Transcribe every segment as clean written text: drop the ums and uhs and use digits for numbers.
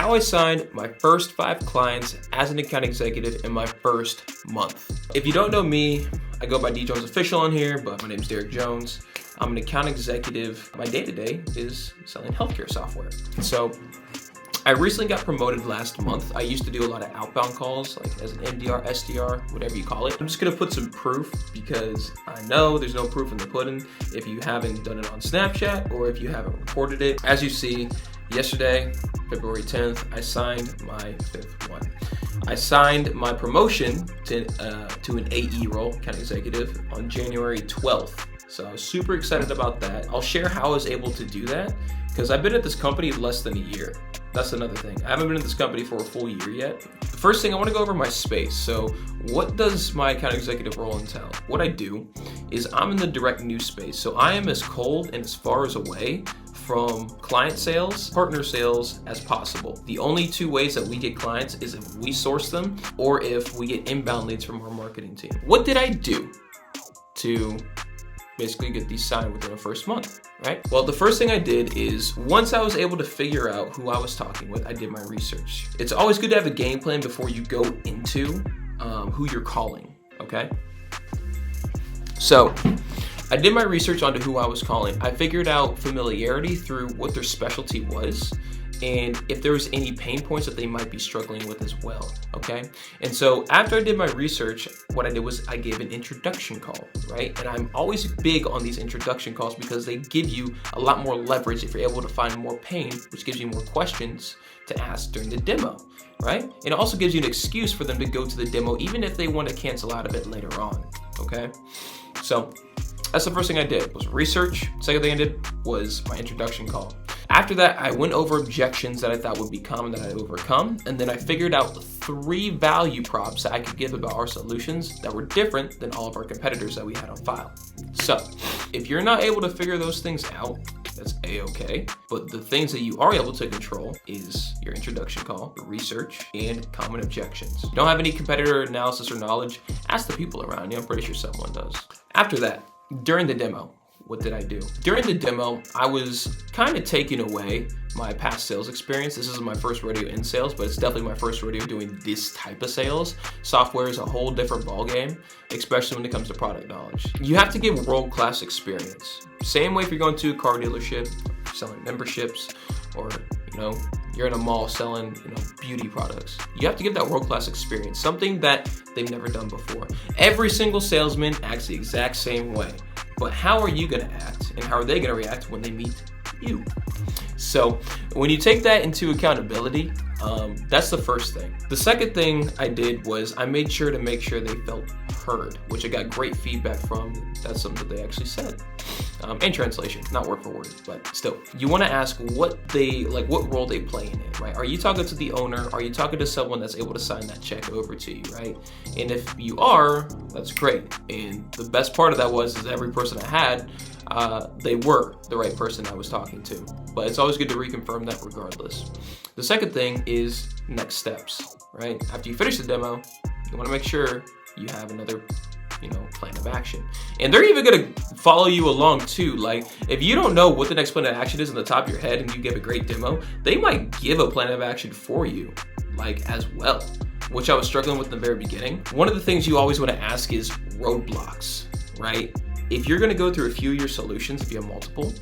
how I signed my first 5 clients as an account executive in my first month. If you don't know me, I go by D Jones Official on here, but my name is Derek Jones. I'm an account executive. My day-to-day is selling healthcare software. So I recently got promoted last month. I used to do a lot of outbound calls, like as an MDR, SDR, whatever you call it. I'm just gonna put some proof because I know there's no proof in the pudding if you haven't done it on Snapchat or if you haven't recorded it. As you see, yesterday, February 10th, I signed my 5th one. I signed my promotion to an AE role, account executive, on January 12th. So I was super excited about that. I'll share how I was able to do that because I've been at this company less than a year. That's another thing. I haven't been in this company for a full year yet. The first thing, I want to go over my space. So what does my account executive role entail? What I do is I'm in the direct new space. So I am as cold and as far as away from client sales, partner sales as possible. The only 2 ways that we get clients is if we source them or if we get inbound leads from our marketing team. What did I do to basically get these signed within the first month, right? Well, the first thing I did is once I was able to figure out who I was talking with, I did my research. It's always good to have a game plan before you go into who you're calling, okay? So I did my research onto who I was calling. I figured out familiarity through what their specialty was and if there was any pain points that they might be struggling with as well, okay? And so after I did my research, what I did was I gave an introduction call, right? And I'm always big on these introduction calls because they give you a lot more leverage if you're able to find more pain, which gives you more questions to ask during the demo, right? And it also gives you an excuse for them to go to the demo even if they want to cancel out of it later on, okay? So that's the first thing I did was research. Second thing I did was my introduction call. After that, I went over objections that I thought would be common that I overcome, and then I figured out 3 value props that I could give about our solutions that were different than all of our competitors that we had on file. So if you're not able to figure those things out, that's A-okay. But the things that you are able to control is your introduction call, your research, and common objections. If you don't have any competitor analysis or knowledge, ask the people around you. I'm pretty sure someone does. After that, during the demo, what did I do? During the demo, I was kind of taking away my past sales experience. This is my first rodeo in sales, but it's definitely my first rodeo doing this type of sales. Software is a whole different ballgame, especially when it comes to product knowledge. You have to give world-class experience. Same way if you're going to a car dealership, selling memberships, or you're in a mall selling beauty products. You have to give that world-class experience, something that they've never done before. Every single salesman acts the exact same way. But how are you gonna act and how are they gonna react when they meet you? So when you take that into accountability, that's the first thing. The second thing I did was I made sure they felt heard, which I got great feedback from. That's something that they actually said. In translation, not word for word, but still. You wanna ask what role they play in it, right? Are you talking to the owner? Are you talking to someone that's able to sign that check over to you, right? And if you are, that's great. And the best part of that is every person I had, they were the right person I was talking to. But it's always good to reconfirm that regardless. The second thing is next steps, right? After you finish the demo, you wanna make sure you have another plan of action. And they're even gonna follow you along too. Like if you don't know what the next plan of action is in the top of your head and you give a great demo, they might give a plan of action for you as well, which I was struggling with in the very beginning. One of the things you always wanna ask is roadblocks, right? If you're gonna go through a few of your solutions, if you have multiple,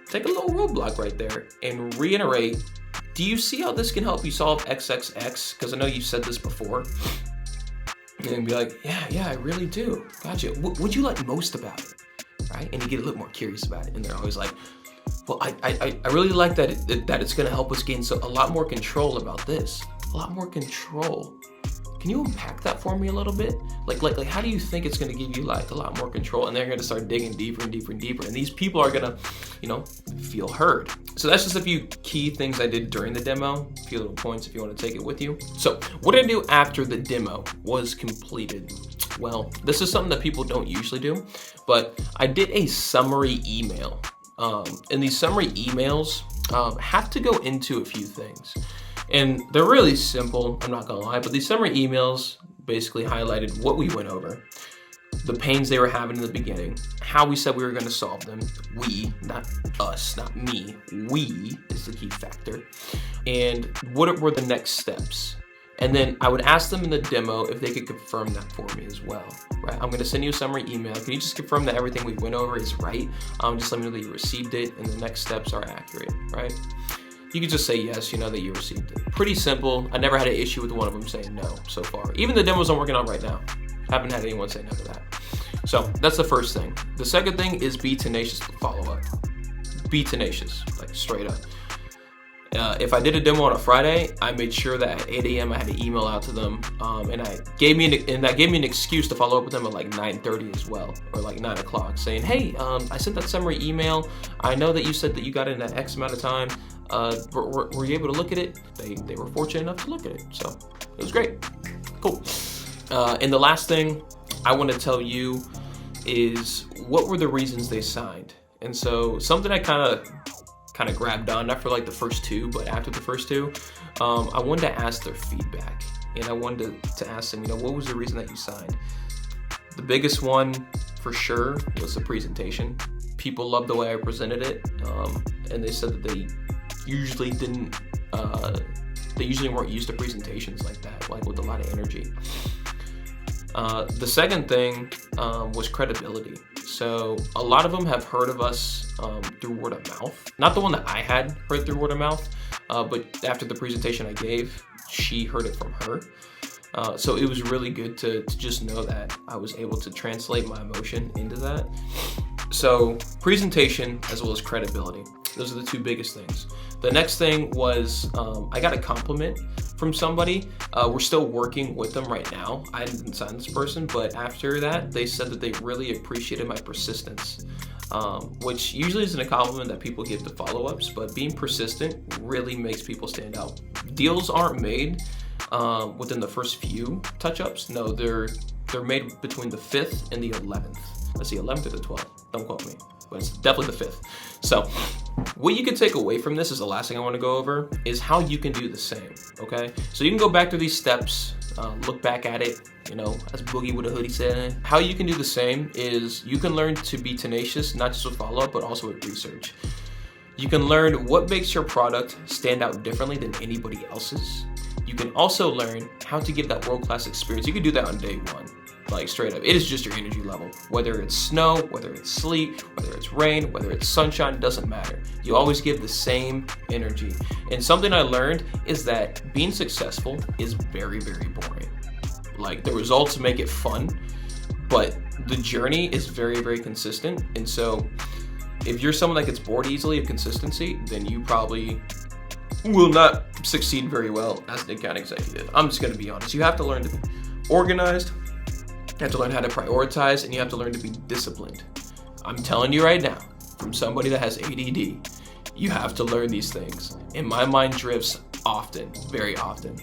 take a little roadblock right there and reiterate, do you see how this can help you solve XXX? Because I know you've said this before. And be like, yeah, I really do. Gotcha. What'd you like most about it, right? And you get a little more curious about it. And they're always like, well, I really like that it's gonna help us gain a lot more control about this. A lot more control. Can you unpack that for me a little bit? Like how do you think it's gonna give you a lot more control? And they're gonna start digging deeper and deeper and deeper. And these people are gonna, feel heard. So that's just a few key things I did during the demo, a few little points if you want to take it with you. So what did I do after the demo was completed? Well, this is something that people don't usually do, but I did a summary email. And these summary emails have to go into a few things. And they're really simple, I'm not gonna lie, but these summary emails basically highlighted what we went over, the pains they were having in the beginning, how we said we were gonna solve them. We, not us, not me, we is the key factor. And what were the next steps? And then I would ask them in the demo if they could confirm that for me as well, right? I'm gonna send you a summary email. Can you just confirm that everything we went over is right? Just let me know that you received it and the next steps are accurate, right? You can just say yes, you know that you received it. Pretty simple. I never had an issue with one of them saying no so far. Even the demos I'm working on right now, haven't had anyone say no to that. So that's the first thing. The second thing is be tenacious to follow up. Be tenacious, like straight up. If I did a demo on a Friday, I made sure that at 8 a.m. I had to email out to them, and that gave me an excuse to follow up with them at like 9:30 as well, or like 9 o'clock, saying, hey, I sent that summary email. I know that you said that you got it in that X amount of time. Were you able to look at it? They were fortunate enough to look at it, so it was great. Cool. And the last thing I want to tell you is what were the reasons they signed. And so something I kind of grabbed on, not for like the first two, but after the first two, I wanted to ask their feedback, and I wanted to ask them, what was the reason that you signed? The biggest one for sure was the presentation. People loved the way I presented it, and they said that they usually weren't used to presentations like that, like with a lot of energy. The second thing was credibility. So a lot of them have heard of us through word of mouth. Not the one that I had heard through word of mouth, but after the presentation I gave, she heard it from her. So it was really good to just know that I was able to translate my emotion into that. So presentation as well as credibility. Those are the two biggest things. The next thing was I got a compliment from somebody. We're still working with them right now. I didn't sign this person, but after that, they said that they really appreciated my persistence, which usually isn't a compliment that people give to follow-ups, but being persistent really makes people stand out. Deals aren't made within the first few touch-ups. No, they're made between the 5th and the 11th. Let's see, 11th or the 12th. Don't quote me, but it's definitely the 5th. So what you can take away from this is the last thing I want to go over is how you can do the same, okay? So you can go back to these steps, look back at it, as Boogie with a hoodie said. How you can do the same is you can learn to be tenacious, not just with follow-up, but also with research. You can learn what makes your product stand out differently than anybody else's. You can also learn how to give that world-class experience. You can do that on day one. Like straight up, it is just your energy level. Whether it's snow, whether it's sleet, whether it's rain, whether it's sunshine, it doesn't matter. You always give the same energy. And something I learned is that being successful is very, very boring. Like the results make it fun, but the journey is very, very consistent. And so if you're someone that gets bored easily of consistency, then you probably will not succeed very well as an account executive. I'm just gonna be honest. You have to learn to be organized. You have to learn how to prioritize, and you have to learn to be disciplined. I'm telling you right now, from somebody that has ADD, you have to learn these things. And my mind drifts often, very often.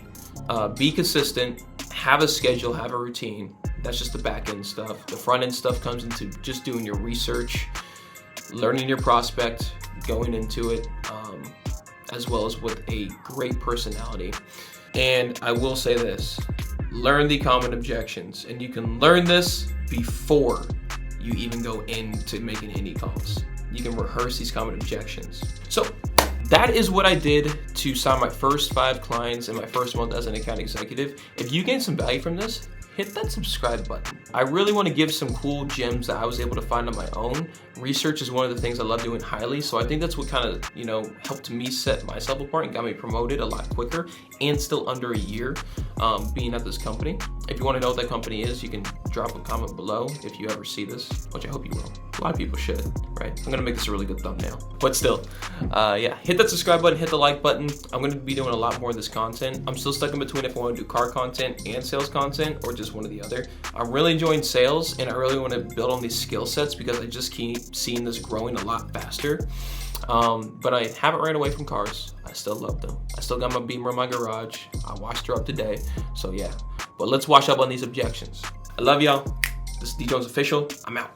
Be consistent, have a schedule, have a routine. That's just the back end stuff. The front end stuff comes into just doing your research, learning your prospect, going into it, as well as with a great personality. And I will say this. Learn the common objections, and you can learn this before you even go into making any calls. You can rehearse these common objections. So that is what I did to sign my first 5 clients in my first month as an account executive. If you gain some value from this, hit that subscribe button. I really want to give some cool gems that I was able to find on my own. Research is one of the things I love doing highly, so I think that's what kind of, helped me set myself apart and got me promoted a lot quicker and still under a year being at this company. If you want to know what that company is, you can drop a comment below if you ever see this, which I hope you will. A lot of people should, right? I'm gonna make this a really good thumbnail. But still, yeah, hit that subscribe button, hit the like button. I'm gonna be doing a lot more of this content. I'm still stuck in between if I want to do car content and sales content or just one or the other. I'm really enjoying sales, and I really want to build on these skill sets because I just keep seeing this growing a lot faster. But I haven't ran away from cars. I still love them. I still got my Beamer in my garage. I washed her up today. So yeah, but let's wash up on these objections. I love y'all. This is D Jones Official. I'm out.